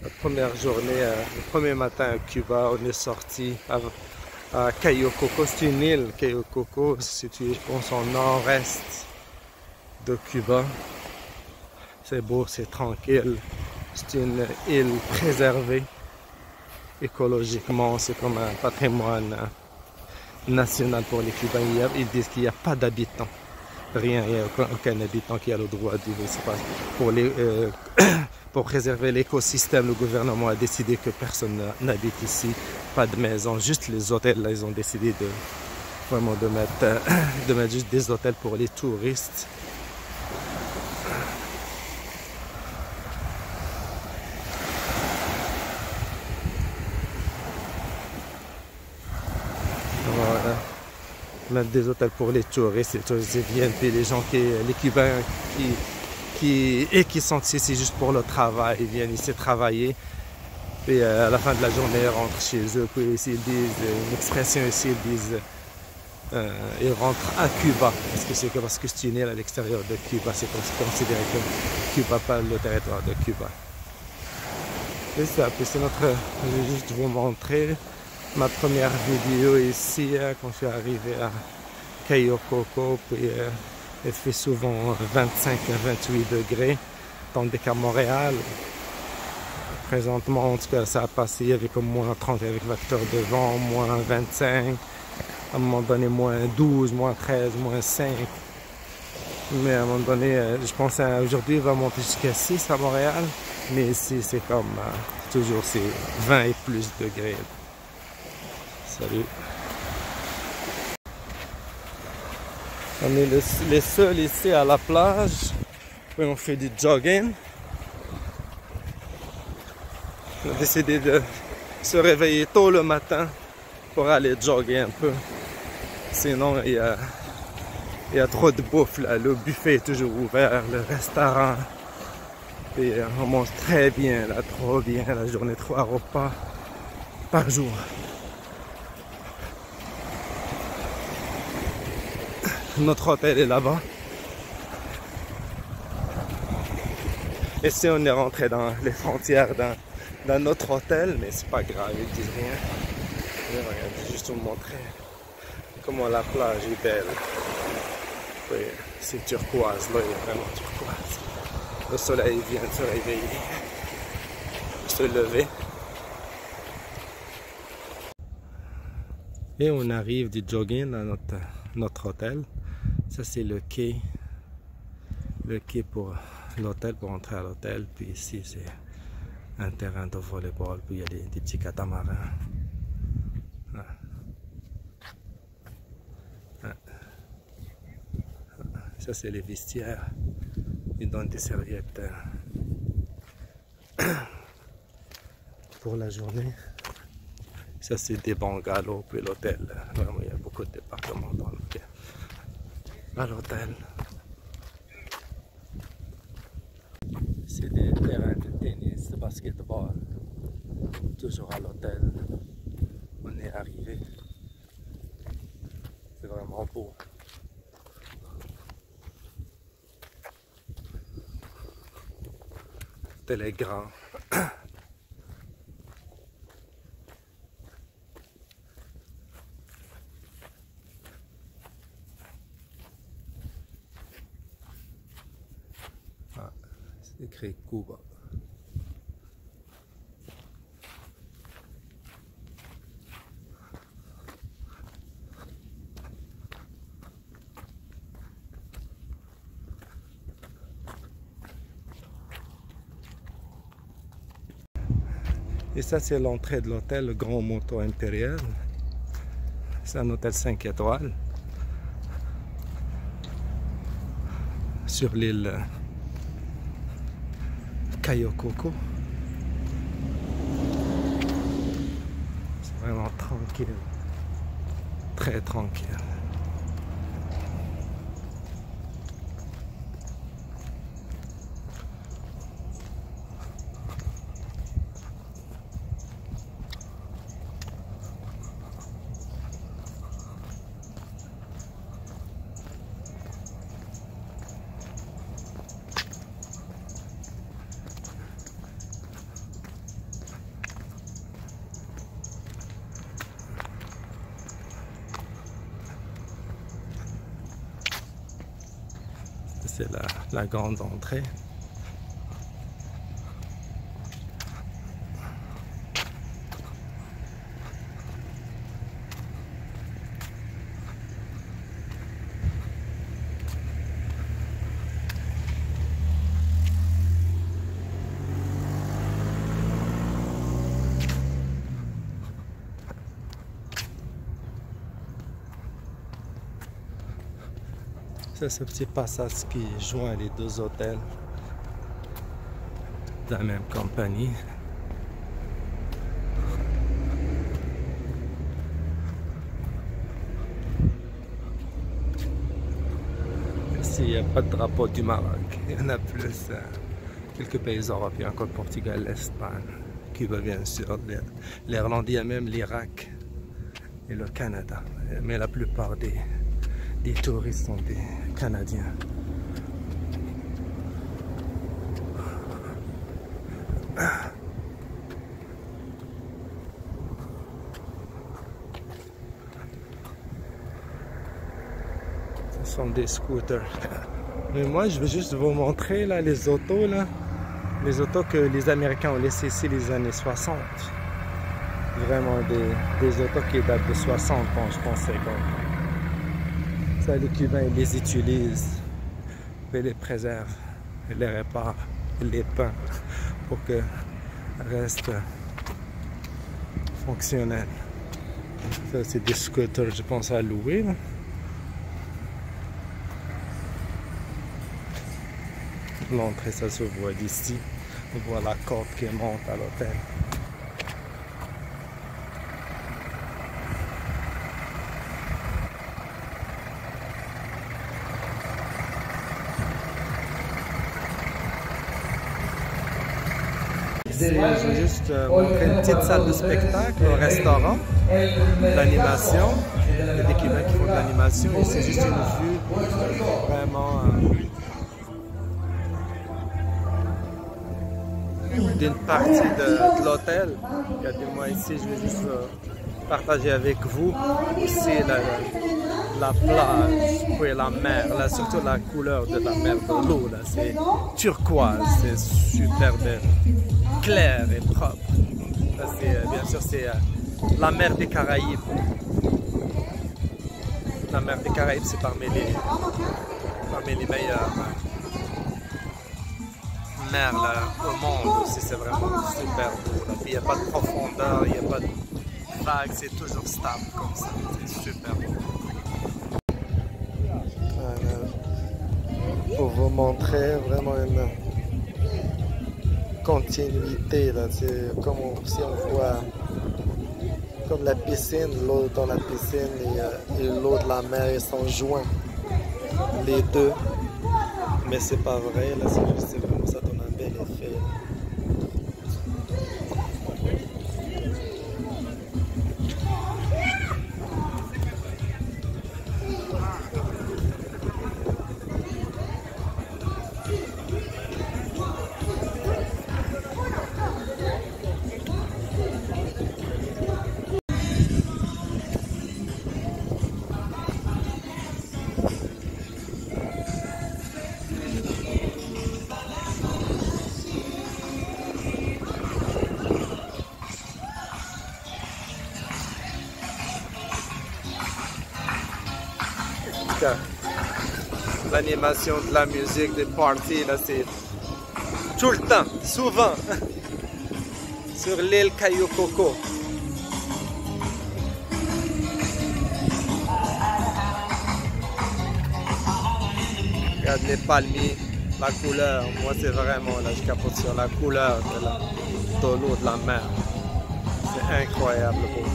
La première journée, le premier matin à Cuba, on est sorti à Cayo Coco. C'est une île, Cayo Coco, située, je pense, au nord-est de Cuba. C'est beau, c'est tranquille. C'est une île préservée écologiquement. C'est comme un patrimoine national pour les Cubains. Ils disent qu'il n'y a pas d'habitants. Rien, il n'y a aucun habitant qui a le droit de vivre. C'est pas pour préserver l'écosystème, le gouvernement a décidé que personne n'habite ici, pas de maison, juste les hôtels. Là, ils ont décidé de vraiment de mettre juste des hôtels pour les touristes. Voilà. Mettre des hôtels pour les touristes viennent, puis les Cubains qui sont ici juste pour le travail, ils viennent ici travailler, puis à la fin de la journée, ils rentrent chez eux, puis ici, ils disent, une expression ici, ils disent, ils rentrent à Cuba, parce que c'est une île à l'extérieur de Cuba, c'est considéré comme Cuba, pas le territoire de Cuba. Et ça, puis c'est je vais juste vous montrer ma première vidéo ici, quand je suis arrivé à Cayo Coco, puis il fait souvent 25 à 28 degrés, tandis qu'à Montréal, présentement, en tout cas, ça a passé, il y avait comme moins 30 avec facteur de vent, moins 25, à un moment donné, moins 12, moins 13, moins 5. Mais à un moment donné, je pense qu'aujourd'hui, il va monter jusqu'à 6 à Montréal, mais ici, c'est comme, toujours, c'est 20 et plus degrés. Salut. On est les seuls ici à la plage. Puis on fait du jogging. On a décidé de se réveiller tôt le matin pour aller jogger un peu. Sinon, il y a trop de bouffe là. Le buffet est toujours ouvert, le restaurant. Et on mange très bien là, trop bien. La journée, 3 repas par jour. Notre hôtel est là-bas. Et si on est rentré dans les frontières dans notre hôtel, mais c'est pas grave, ils disent rien. Mais regardez, juste vous montrer comment la plage est belle. Oui, c'est turquoise, là, il est vraiment turquoise. Le soleil vient de se réveiller, se lever. Et on arrive du jogging à notre hôtel. Ça c'est le quai pour l'hôtel, pour entrer à l'hôtel. Puis ici c'est un terrain de volleyball, puis il y a des petits catamarans. Ça c'est les vestiaires. Ils donnent des serviettes pour la journée. Ça c'est des bungalows, puis l'hôtel. Vraiment il y a beaucoup de départements à l'hôtel. C'est des terrains de tennis, de basketball. Toujours à l'hôtel. On est arrivé. C'est vraiment beau. L'hôtel est grand. C'est écrit Cuba. Et ça c'est l'entrée de l'hôtel, le Grand Moto Impérial. C'est un hôtel 5 étoiles sur l'île Cayo Coco. C'est vraiment tranquille, très tranquille. c'est la grande entrée. C'est ce petit passage qui joint les deux hôtels de la même compagnie. Ici, il n'y a pas de drapeau du Maroc. Il y en a plus. Quelques pays européens comme le Portugal, l'Espagne, Cuba bien sûr, l'Irlande, il y a même l'Irak et le Canada. Mais la plupart des touristes sont des Canadiens. Ce sont des scooters. Mais moi, je vais juste vous montrer là les autos là. Les autos que les Américains ont laissées ici les années 60. Vraiment des autos qui datent de 60 ans, je pense 50 ans. Ça, les Cubains, ils les utilisent, ils les préservent, ils les réparent, ils les peignent pour que restent fonctionnels. Ça, c'est des scooters, je pense, à louer. Là. L'entrée, ça se voit d'ici. On voit la corde qui monte à l'hôtel. Je vais juste montrer une petite salle de spectacle, un restaurant, l'animation. Il y a des Cubains qui font de l'animation et c'est juste une vue vraiment d'une partie de l'hôtel. Regardez-moi ici, je vais juste partager avec vous ici la plage et la mer, là, surtout la couleur de la mer, de l'eau, c'est turquoise, c'est super belle. Clair et propre. Ça, bien sûr, c'est la mer des Caraïbes. La mer des Caraïbes, c'est parmi les meilleures mers là, au monde aussi. C'est vraiment super beau. Là. Puis, il n'y a pas de profondeur, il n'y a pas de vagues, c'est toujours stable comme ça. C'est super beau. Voilà. Pour vous montrer vraiment une continuité là, c'est comme si on voit comme la piscine, l'eau dans la piscine et l'eau de la mer, ils sont joints les deux, mais c'est pas vrai là, c'est juste vraiment ça donne un bel effet. L'animation de la musique, des parties, là c'est tout le temps, souvent, sur l'île Cayo Coco. Regarde les palmiers, la couleur, moi c'est vraiment, là je capote sur la couleur de l'eau de la mer. C'est incroyable beau.